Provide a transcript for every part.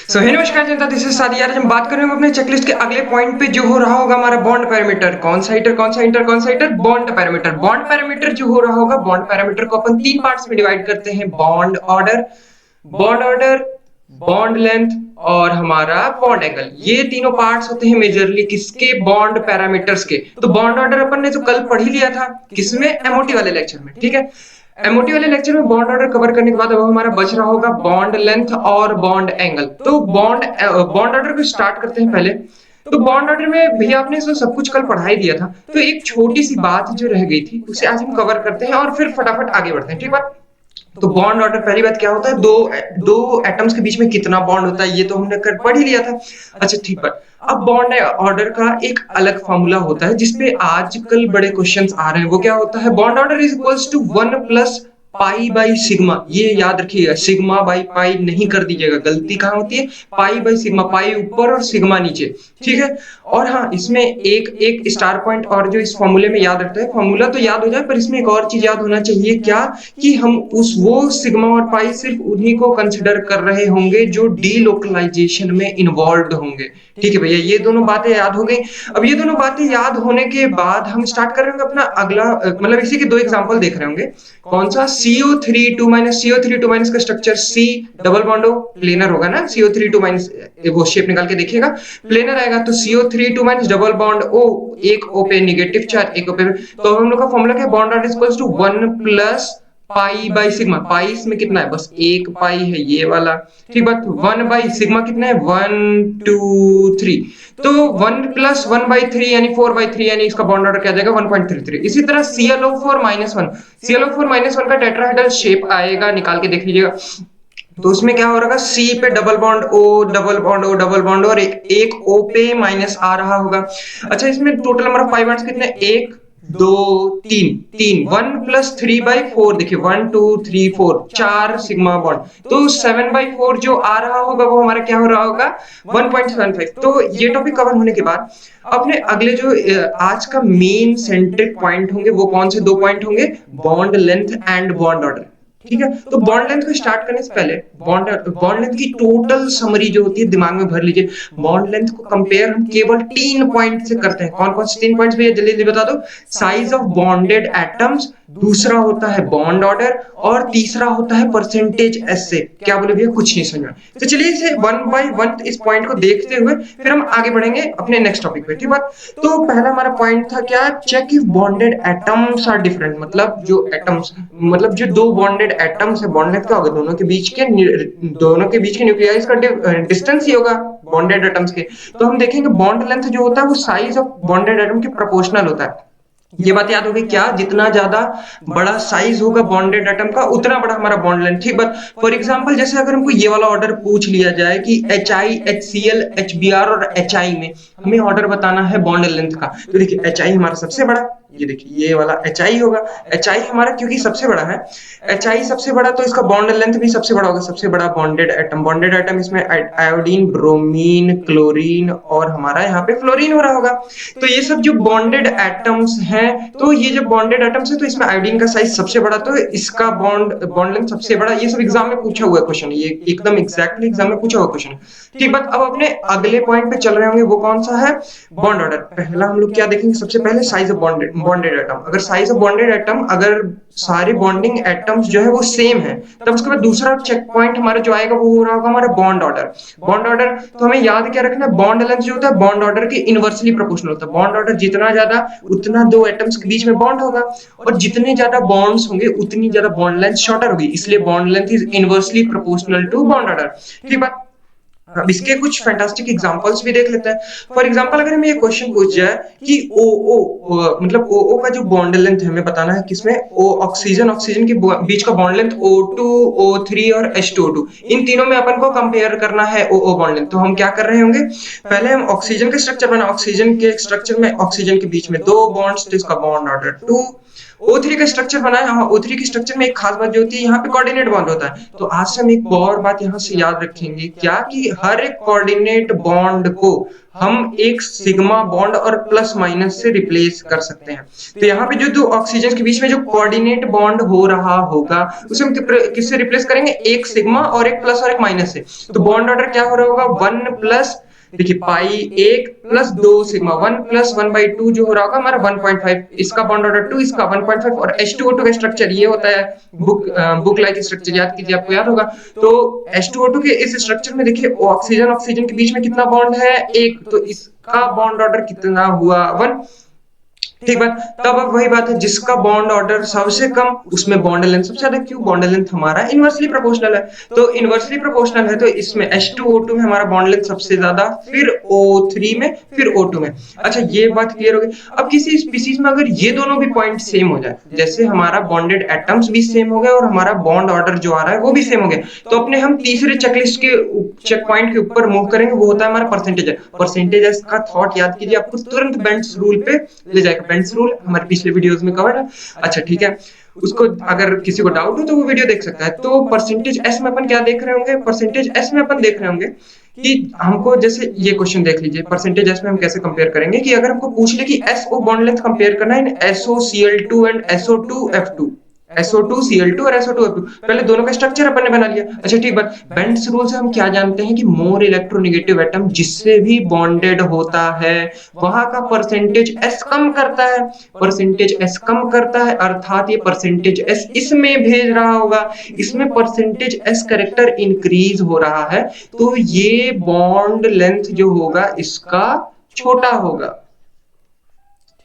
सो हे नमस्कार जनता, this is सादी। आज हम बात कर रहे हैं अपने चेकलिस्ट के अगले पॉइंट पे जो हो रहा होगा हमारा बॉन्ड पैरामीटर। कौन सा हीटर, कौन सा इंटर, कौन सा heater? Bond parameter. Bond parameter जो हो रहा होगा, बॉन्ड पैरामीटर को अपन तीन पार्ट्स में डिवाइड करते हैं। बॉन्ड ऑर्डर, बॉन्ड लेंथ और हमारा बॉन्ड एंगल। ये तीनों पार्ट्स होते हैं मेजरली किसके? बॉन्ड पैरामीटर्स के। तो बॉन्ड ऑर्डर अपन ने जो कल पढ़ ही लिया था, किसमें? एमओटी वाले लेक्चर में, ठीक है। एमओटी वाले लेक्चर में बॉन्ड ऑर्डर कवर करने के बाद अब हमारा बच रहा होगा बॉन्ड लेंथ और बॉन्ड एंगल। तो बॉन्ड ऑर्डर को स्टार्ट करते हैं पहले। तो बॉन्ड ऑर्डर में भैया आपने सब कुछ कल पढ़ा ही दिया था, तो एक छोटी सी बात जो रह गई थी उसे आज हम कवर करते हैं और फिर फटाफट आगे बढ़ते हैं, ठीक है। तो बॉन्ड ऑर्डर, पहली बात क्या होता है, दो एटम्स के बीच में कितना बॉन्ड होता है, ये तो हमने कर पढ़ ही लिया था। अच्छा ठीक है। अब बॉन्ड ऑर्डर का एक अलग फॉर्मूला होता है जिसपे आजकल बड़े क्वेश्चंस आ रहे हैं। वो क्या होता है? Bond order is equals to 1 plus pi by sigma. ये याद रखिएगा, सिग्मा बाई पाई नहीं कर दीजिएगा, गलती कहां होती है? पाई बाई सिग्मा, पाई ऊपर और सिग्मा नीचे, ठीक है। और हाँ, इसमें एक स्टार पॉइंट और जो इस फॉर्मूले में याद रखता है, फॉर्मूला तो याद हो जाए पर इसमें एक और चीज याद होना चाहिए, क्या? कि हम वो सिग्मा और पाई सिर्फ उन्हीं को कंसिडर कर रहे होंगे जो डीलोकलाइजेशन में इन्वॉल्व होंगे, ठीक है भैया। ये दोनों बातें याद हो गई। अब ये दोनों बातें याद होने के बाद हम स्टार्ट करेंगे अपना अगला, मतलब इसी के दो एग्जांपल देख रहे होंगे। कौन सा? CO3 2 का structure C double bond O, planar होगा ना। CO3 2 वो शेप निकाल के देखिएगा, प्लेनर आएगा। तो CO3 डबल बॉन्ड O, एक O पे नेगेटिव चार्ज, एक O पे। तो हम लोग का फॉर्मूला क्या है? Bond order equals to 1 plus pi by sigma. Pi इसमें कितना है? बस एक पाई है, ये वाला, ठीक बात। 1 बाई सिग्मा कितना है? 1 2 3। तो 1 प्लस 1 बाई 3 यानी 4 बाई 3, यानी इसका बॉन्ड ऑर्डर क्या जाएगा? 1.33। इसी तरह ClO4 - 1 का टेट्राहेड्रल शेप आएगा, निकाल के देख लीजिएगा। तो उसमें क्या हो रहा है? C पे double bond O, double bond O, double bond और एक O पे माइनस आ रहा होगा। अच्छा, इसमें total number of pi bonds कितने? 1 2 3 1 प्लस 3 बाई 4, देखिए 1 2 3 4, 4 सिग्मा बॉन्ड। तो 7 बाई 4 जो आ रहा होगा वो हमारा क्या हो रहा होगा? 1.75। तो ये टॉपिक कवर होने के बाद अपने अगले जो आज का मेन सेंट्रिक पॉइंट होंगे, वो कौन से दो पॉइंट होंगे? Bond length and bond order, ठीक है। तो बॉन्ड लेंथ को स्टार्ट करने से पहले बॉन्ड लेंथ की टोटल समरी जो होती है दिमाग में भर लीजिए। बॉन्ड लेंथ को कंपेयर हम केवल 3 पॉइंट से करते हैं। कौन कौन से 3 पॉइंट्स भैया जल्दी जल्दी बता दो? साइज ऑफ बॉन्डेड एटम्स, दूसरा होता है बॉन्ड ऑर्डर और तीसरा होता है परसेंटेज एसे। क्या बोले भैया? कुछ नहीं समझा। तो चलिए इसे वन बाय वन इस पॉइंट को देखते हुए फिर हम आगे बढ़ेंगे अपने नेक्स्ट टॉपिक पे, ठीक बात। तो पहला हमारा पॉइंट था क्या? Check if bonded atoms are different. मतलब जो एटम्स, मतलब जो दो बॉन्डेड एटम्स है, बॉन्ड लेंथ क्या होगा? दोनों के बीच के न्यूक्लियाइज का डिस्टेंस ही होगा बॉन्डेड एटम्स के। तो हम देखेंगे बॉन्ड लेंथ जो होता है वो साइज ऑफ बॉन्डेड एटम के प्रोपोर्शनल होता है। ये बात याद होगी क्या? जितना ज्यादा बड़ा साइज होगा बॉन्डेड एटम का, उतना बड़ा हमारा बॉन्ड लेंथ, ठीक बात। फॉर एग्जांपल, जैसे अगर हमको ये वाला ऑर्डर पूछ लिया जाए कि HI, HCl, HBr और HI में हमें ऑर्डर बताना है बॉन्ड लेंथ का, तो देखिए HI हमारा सबसे बड़ा, ये देखिए ये वाला HI होगा। HI हमारा क्योंकि सबसे बड़ा है, HI सबसे बड़ा, तो इसका बॉन्ड लेंथ भी सबसे बड़ा होगा। सबसे बड़ा बॉन्डेड एटम इसमें आयोडीन, ब्रोमीन, क्लोरीन और हमारा यहाँ पे फ्लोरीन हो रहा होगा। तो ये सब जो बॉन्डेड एटम्स हैं, तो ये जो बॉन्डेड एटम्स है, तो इसमें आयोडीन का साइज सबसे बड़ा, तो इसका बॉन्ड लेंथ सबसे बड़ा। ये सब एग्जाम में पूछा हुआ क्वेश्चन है, ये एकदम एग्जैक्टली एग्जाम में पूछा हुआ क्वेश्चन है, ठीक बात। अब अपने अगले पॉइंट पे चल रहे होंगे, वो कौन सा है? Bond order. पहला हम लोग क्या देखेंगे? सबसे पहले साइज ऑफ बॉन्डेड एटम। अगर साइज ऑफ बॉन्डेड एटम, अगर सारे बॉन्डिंग एटम्स जो है वो सेम है, तब उसके बाद दूसरा चेक पॉइंट हमारा जो आएगा वो हो रहा होगा हमारा बॉन्ड ऑर्डर। बॉन्ड ऑर्डर तो हमें याद क्या रखना है? बॉन्ड लेंथ जो होता है बॉन्ड ऑर्डर के इनवर्सली प्रोपोर्शनल होता है। बॉन्ड ऑर्डर जितना ज्यादा, उतना दो एटम्स के बीच में बॉन्ड होगा, और जितने ज्यादा बॉन्ड्स होंगे उतनी ज्यादा बॉन्ड लेंथ शॉर्टर होगी, इसलिए bond length is inversely proportional to bond order, ठीक बात। अब इसके कुछ फैंटास्टिक एग्जांपल्स भी देख लेते हैं। फॉर एग्जांपल, अगर हमें ये क्वेश्चन पूछ जाए कि OO, मतलब OO का जो बॉन्ड लेंथ है हमें बताना है किसमें? ऑक्सीजन के बीच का बॉन्ड लेंथ O2, O3 और H2O2, इन तीनों में अपन को कंपेयर करना है OO बॉन्ड लेंथ। तो हम क्या कर रहे होंगे? पहले हम ऑक्सीजन के स्ट्रक्चर बना, ऑक्सीजन के स्ट्रक्चर में ऑक्सीजन के बीच में दो बॉन्ड्स, तो इसका बॉन्ड ऑर्डर 2, O3 का स्ट्रक्चर बना है। हाँ, O3 के स्ट्रक्चर में एक खास बात जो होती है, यहाँ पे कोऑर्डिनेट बॉन्ड होता है। तो आज से हम एक और बात यहाँ से याद रखेंगे, क्या कि हर एक कोऑर्डिनेट बॉन्ड को हम एक सिग्मा बॉन्ड और प्लस माइनस से रिप्लेस कर सकते हैं। तो यहाँ पे जो दो ऑक्सीजन के बीच में जो कोऑर्डिनेट बॉन्ड हो रहा होगा, उसे हम किससे रिप्लेस करेंगे? एक सिग्मा और एक प्लस और एक माइनस से। तो बॉन्ड ऑर्डर क्या हो रहा होगा? 1 प्लस, देखिए पाई 1 प्लस 2 सिग्मा, 1 प्लस 1/2 जो हो रहा होगा हमारा 1.5, इसका बॉन्ड ऑर्डर 2, इसका 1.5। और H2O2 का स्ट्रक्चर ये होता है, बुक लाइक स्ट्रक्चर याद कीजिए, आपको याद होगा। तो H2O2 के इस स्ट्रक्चर में देखिए ऑक्सीजन ऑक्सीजन के बीच में कितना बॉन्ड है? 1, तो इसका बॉन्ड ऑर्डर कितना हुआ? 1। ठीक बात। तब अब वही बात है, जिसका बॉन्ड ऑर्डर सबसे कम उसमें बॉन्ड लेंथ सबसे ज्यादा। क्यों? बॉन्ड लेंथ हमारा इनवर्सली प्रोपोर्शनल है। तो इनवर्सली प्रोपोर्शनल है तो इसमें H2O2 में हमारा बॉन्ड लेंथ सबसे ज्यादा, फिर O3 में, फिर O2 में। अच्छा, ये बात क्लियर हो गई। अब किसी स्पीसीज में अगर ये दोनों भी पॉइंट सेम हो जाए, जैसे हमारा बॉन्डेड एटम्स भी सेम हो गए और हमारा बॉन्ड ऑर्डर जो आ रहा है वो भी सेम हो गया, तो अपने हम तीसरे चेकलिस्ट के चेक पॉइंट के ऊपर मूव करेंगे, वो होता है हमारा परसेंटेज। परसेंटेज का थॉट याद कीजिए, आपको तुरंत बेंट्स रूल पे ले जाएगा। बेंट्स रूल हमारे पिछले वीडियोस में कवर है। अच्छा ठीक है, उसको अगर किसी को डाउट हो तो वो वीडियो देख सकता है। तो परसेंटेज एस में अपन क्या देख रहे होंगे? परसेंटेज एस में अपन देख रहे होंगे कि हमको, जैसे ये क्वेश्चन देख लीजिए, परसेंटेज एस में हम कैसे कंपेयर करेंगे कि अगर हमको पूछ ले कि एसओ बॉन्ड लेंथ कंपेयर करना है इन SOCl2 एंड SO2F2, SO2Cl2 और SO2F2, पहले दोनों का स्ट्रक्चर अपन ने बना लिया। अच्छा ठीक बात, बेंट्स रूल से हम क्या जानते हैं कि मोर इलेक्ट्रोनेगेटिव एटम जिससे भी बॉन्डेड होता है वहां का परसेंटेज एस कम करता है। परसेंटेज एस कम करता है अर्थात ये परसेंटेज एस इसमें भेज रहा होगा, इसमें परसेंटेज एस कैरेक्टर इंक्रीज हो रहा है, तो ये बॉन्ड लेंथ जो होगा इसका छोटा होगा।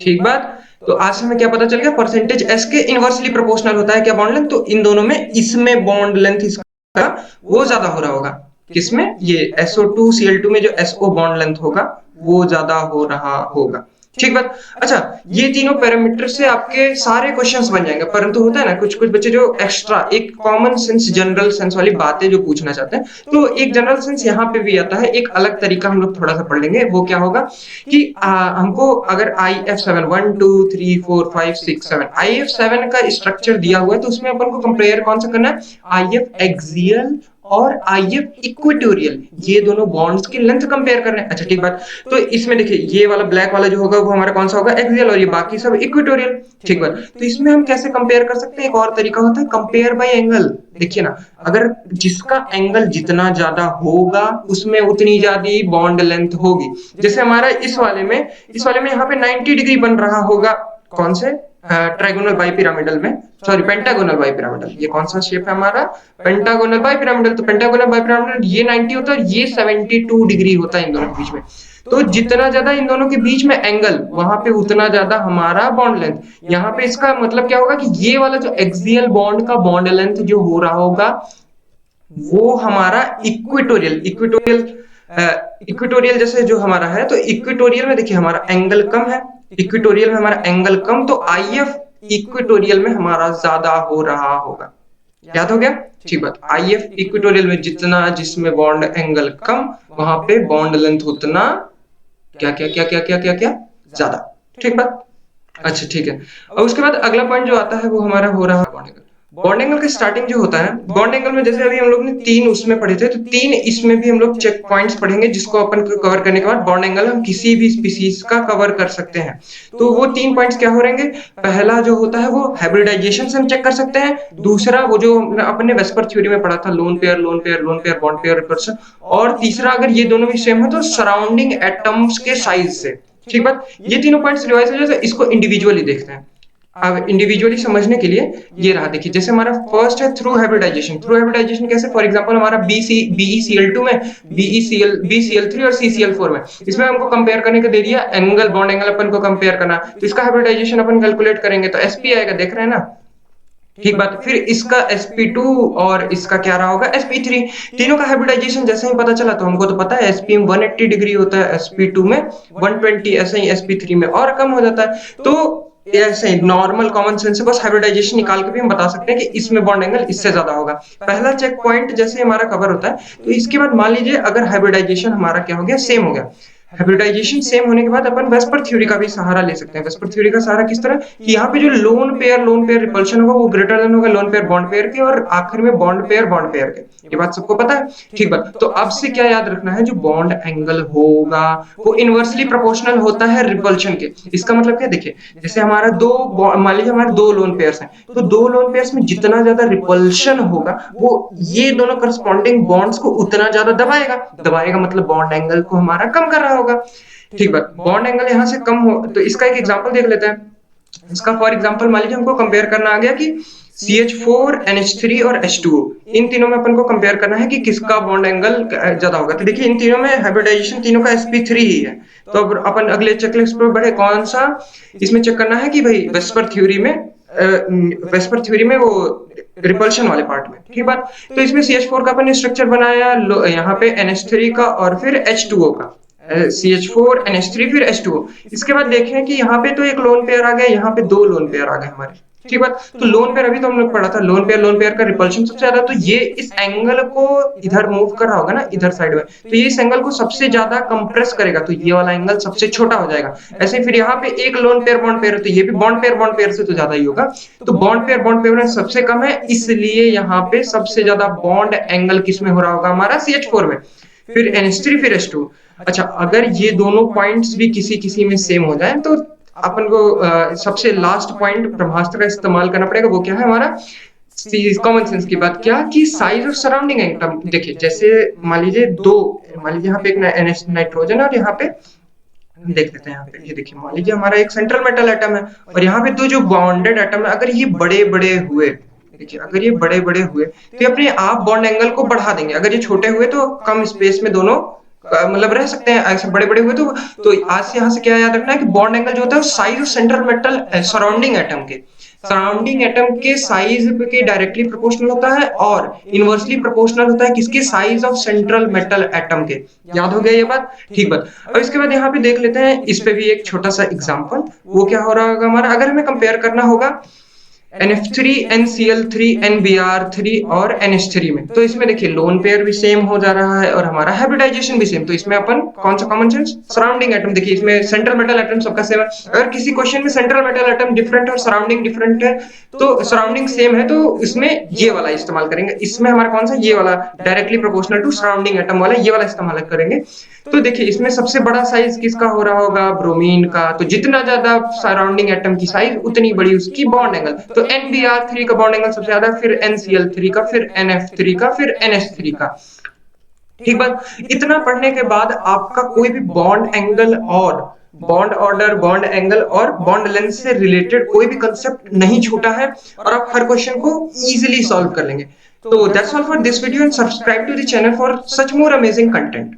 ठीक बात। तो आज से हमें क्या पता चल गया? परसेंटेज एस के इनवर्सली प्रोपोर्शनल होता है क्या? Bond length. तो इन दोनों में, इसमें बॉन्ड लेंथ इसका वो ज्यादा हो रहा होगा। किसमें? ये SO2Cl2 में जो SO बॉन्ड लेंथ होगा वो ज्यादा हो रहा होगा। ठीक बात। अच्छा, ये तीनों पैरामीटर से आपके सारे क्वेश्चंस बन जाएंगे, परंतु होता है ना कुछ कुछ बच्चे जो एक्स्ट्रा एक कॉमन सेंस जनरल सेंस वाली बातें जो पूछना चाहते हैं, तो एक जनरल सेंस यहाँ पे भी आता है। एक अलग तरीका हम लोग थोड़ा सा पढ़ लेंगे। वो क्या होगा कि हमको अगर IF7 1 2 3 4 5 6 7 IF7 का स्ट्रक्चर दिया हुआ है, तो उसमें अपन को कंपेयर कौन सा करना है? IF एक्सियल और IF इक्वेटोरियल, ये दोनों बॉन्ड्स की लेंथ कंपेयर कर रहे हैं। अच्छा ठीक बात। तो इसमें देखिए ये वाला ब्लैक वाला जो होगा वो हमारा कौन सा होगा? एक्सियल, और ये बाकी सब इक्वेटोरियल। ठीक बात। तो इसमें हम कैसे कंपेयर कर सकते हैं? एक और तरीका होता है कंपेयर बाय एंगल। देखिए ना, अगर जिसका एंगल जितना ज्यादा होगा उसमें उतनी ज्यादा बॉन्ड लेंथ होगी। जैसे हमारा इस वाले में यहाँ पे 90 डिग्री बन रहा होगा, कौन से? ट्राइगोनल बाइपिरामिडल में, सॉरी पेंटागोनल बाइपिरामिडल। ये कौन सा शेप है हमारा? Pentagonal bipyramidal. तो पेंटागोनल बाइपिरामिडल ये 90 होता है और ये 72 डिग्री होता है इन दोनों के बीच में। तो जितना ज्यादा इन दोनों के बीच में एंगल, वहां पे उतना ज्यादा हमारा बॉन्ड लेंथ। यहाँ पे इसका मतलब क्या होगा कि ये वाला जो एक्सियल बॉन्ड का बॉन्ड लेंथ जो हो रहा होगा वो हमारा इक्वेटोरियल जैसे जो हमारा है, तो इक्वेटोरियल में देखिए हमारा एंगल कम है, इक्वेटोरियल में हमारा एंगल कम, तो IF इक्वेटोरियल में हमारा ज्यादा हो रहा होगा। याद हो गया? ठीक बात। IF इक्वेटोरियल में जितना, जिसमें बॉन्ड एंगल कम, वहां पे बॉन्ड लेंथ उतना क्या क्या क्या क्या क्या क्या क्या ज्यादा। ठीक बात। अच्छा ठीक है। और उसके बाद अगला पॉइंट जो आता है वो हमारा हो रहा है बॉन्ड एंगल। बॉन्ड एंगल का स्टार्टिंग जो होता है, बॉन्ड एंगल में जैसे अभी हम लोग ने 3 उसमें पढ़े थे, तो 3 इसमें भी हम लोग चेक पॉइंट्स पढ़ेंगे, जिसको अपन कवर करने के बाद बॉन्ड एंगल हम किसी भी स्पीसीज का कवर कर सकते हैं। तो वो 3 पॉइंट्स क्या हो रहेंगे? पहला जो होता है वो हाइब्रिडाइजेशन से हम चेक कर सकते हैं। दूसरा वो जो अपने वेस्पर थ्योरी में पढ़ा था, lone pair lone pair lone pair bond pair recursion. और तीसरा, अगर ये दोनों भी सेम है तो सराउंडिंग एटम्स के साइज से। ठीक बात। ये तीनों पॉइंट्स रिवाइज हो जाए, इसको इंडिविजुअली देखते हैं। अब इंडिविजुअली समझने के लिए ये रहा, देखिए जैसे हमारा फर्स्ट है थ्रू हाइब्रिडाइजेशन। थ्रू हाइब्रिडाइजेशन कैसे? फॉर एग्जांपल हमारा BeCl2 में BeCl3 और CCl4 में, इसमें हमको कंपेयर करने को दे दिया एंगल, बॉन्ड एंगल अपन को कंपेयर करना, तो इसका हाइब्रिडाइजेशन अपन कैलकुलेट करेंगे तो sp आएगा, देख रहे हैं ना? ठीक बात। फिर इसका sp2 और इसका क्या रहा होगा? sp3। तीनों का हाइब्रिडाइजेशन जैसे ही पता चला, तो हमको तो पता है sp में 180 डिग्री होता है, sp2 में 120, ऐसे ही sp3 में और कम हो जाता है। तो ऐसे ही नॉर्मल कॉमन सेंस से बस हाइब्रिडाइजेशन निकाल के भी हम बता सकते हैं कि इसमें बॉन्ड एंगल इससे ज्यादा होगा। पहला चेक पॉइंट जैसे हमारा कवर होता है, तो इसके बाद मान लीजिए अगर हाइब्रिडाइजेशन हमारा क्या हो गया? सेम हो गया। हाइब्रिडाइजेशन सेम होने के बाद अपन वेस्पर थ्योरी का भी सहारा ले सकते हैं। वेस्पर थ्योरी का सहारा किस तरह कि यहाँ पे जो लोन पेयर रिपल्शन होगा वो ग्रेटर देन होगा लोन पेयर बॉन्ड पेयर के, और आखिर में बॉन्ड पेयर के। ये बात सबको पता है, ठीक बात। तो अब से क्या याद रखना है, जो बॉन्ड एंगल होगा वो इनवर्सली प्रोपोर्शनल होता है रिपल्शन के। इसका मतलब क्या, देखिए जैसे हमारा मान लीजिए हमारे दो लोन पेयर्स हैं, तो दो लोन पेयर्स में जितना ज्यादा रिपल्शन होगा वो ये दोनों करस्पॉन्डिंग बॉन्ड्स को उतना ज्यादा दबाएगा। दबाएगा मतलब बॉन्ड एंगल को हमारा कम कर रहा होगा, ठीक बात। बॉन्ड एंगल यहाँ से कम हो तो इसका एक एग्जांपल देख लेते हैं। इसका फॉर एग्जांपल मान लीजिए हमको कंपेयर करना आ गया कि CH4 NH3 और H2O, इन तीनों में अपन को कंपेयर करना है कि किसका बॉन्ड एंगल ज्यादा होगा। तो देखिए इन तीनों में हाइब्रिडाइजेशन तीनों का sp3 ही है। तो अब अपन अगले चेकलिस्ट पर बढ़े, कौन सा इसमें चेक करना है कि भाई वेस्पर थ्योरी में वो रिपल्शन वाले पार्ट में, ठीक बात। तो इसमें CH4 का अपन स्ट्रक्चर बनाया, यहाँ पे NH3 का और फिर H2O का, CH4 NH3 फिर H2O। इसके बाद देखें कि यहाँ पे तो एक लोन पेयर आ गया, यहाँ पे दो लोन पेयर आ गए हमारे, ठीक बात। तो लोन पेयर अभी तो हम लोग पढ़ा था, लोन पेयर का रिपल्शन सबसे ज्यादा, तो ये इस एंगल को इधर मूव कर रहा होगा ना इधर साइड में, तो ये इस एंगल को सबसे ज्यादा कंप्रेस करेगा, तो ये वाला एंगल सबसे छोटा हो जाएगा। ऐसे फिर यहाँ पे एक लोन पेयर बॉन्ड पेयर, तो ये भी बॉन्ड पेयर से तो ज्यादा ही होगा। तो बॉन्ड पेयर में सबसे कम है, इसलिए यहाँ पे सबसे ज्यादा बॉन्ड एंगल किसमें हो रहा होगा, हमारा CH4 में, फिर NH3 फिर H2। अच्छा, अगर ये दोनों पॉइंट्स भी किसी किसी में सेम हो जाए तो अपन को सबसे लास्ट पॉइंट ब्रह्मास्त्र का इस्तेमाल करना पड़ेगा। वो क्या है हमारा कॉमन सेंस की बात, क्या कि साइज ऑफ सराउंडिंग एटम। देखिए जैसे मान लीजिए यहाँ पे एक नाइट्रोजन है और यहाँ पे देख लेते हैं, यहाँ पे ये देखिए मान लीजिए हमारा एक सेंट्रल मेटल एटम है और यहाँ पे दो जो बॉन्डेड एटम है, अगर ये बड़े बड़े हुए, देखिए अगर ये बड़े बड़े हुए तो ये अपने आप बॉन्ड एंगल को बढ़ा देंगे। अगर ये छोटे हुए तो कम स्पेस में दोनों मतलब रह सकते हैं। ऐसे बड़े बड़े हुए तो आज से यहाँ से क्या याद रखना है कि बॉन्ड एंगल जो होता है size of central metal surrounding atom के साइज के डायरेक्टली प्रोपोर्शनल होता है और इनवर्सली प्रोपोर्शनल होता है किसके, size of central metal atom के। याद हो गया ये बात, ठीक बात। अब इसके बाद यहाँ पे देख लेते हैं, इस पे भी एक छोटा सा एग्जांपल। वो क्या हो रहा होगा हमारा, अगर हमें कंपेयर करना होगा NF3 NCl3 NBr3 और NH3 में, तो इसमें देखिए लोन पेयर भी सेम हो जा रहा है और हमारा हाइब्रिडाइजेशन भी सेम। तो इसमें अपन कौन सा कॉमन सेंस, सराउंडिंग एटम। देखिए इसमें सेंट्रल मेटल एटम सबका सेम है। अगर किसी क्वेश्चन में सेंट्रल मेटल एटम डिफरेंट है और सराउंडिंग डिफरेंट है, तो सराउंडिंग सेम है तो इसमें ये वाला इस्तेमाल करेंगे। इसमें हमारा कौन सा, ये वाला directly proportional to surrounding atom वाला, ये वाला इस्तेमाल करेंगे। तो देखिए इसमें सबसे बड़ा साइज किसका हो रहा होगा, ब्रोमीन का। तो जितना ज्यादा सराउंडिंग एटम की साइज उतनी बड़ी उसकी बॉन्ड एंगल। तो NBr3 का बॉन्ड एंगल सबसे ज्यादा, फिर NCl3 का, फिर NF3 का, फिर NH3 का, ठीक बात। इतना पढ़ने के बाद आपका कोई भी बॉन्ड एंगल और बॉन्ड ऑर्डर, बॉन्ड एंगल और बॉन्ड लेंथ से रिलेटेड कोई भी कंसेप्ट नहीं छूटा है और आप हर क्वेश्चन को इजीली सॉल्व कर लेंगे। तो that's all for this video and subscribe to the channel for such more amazing content.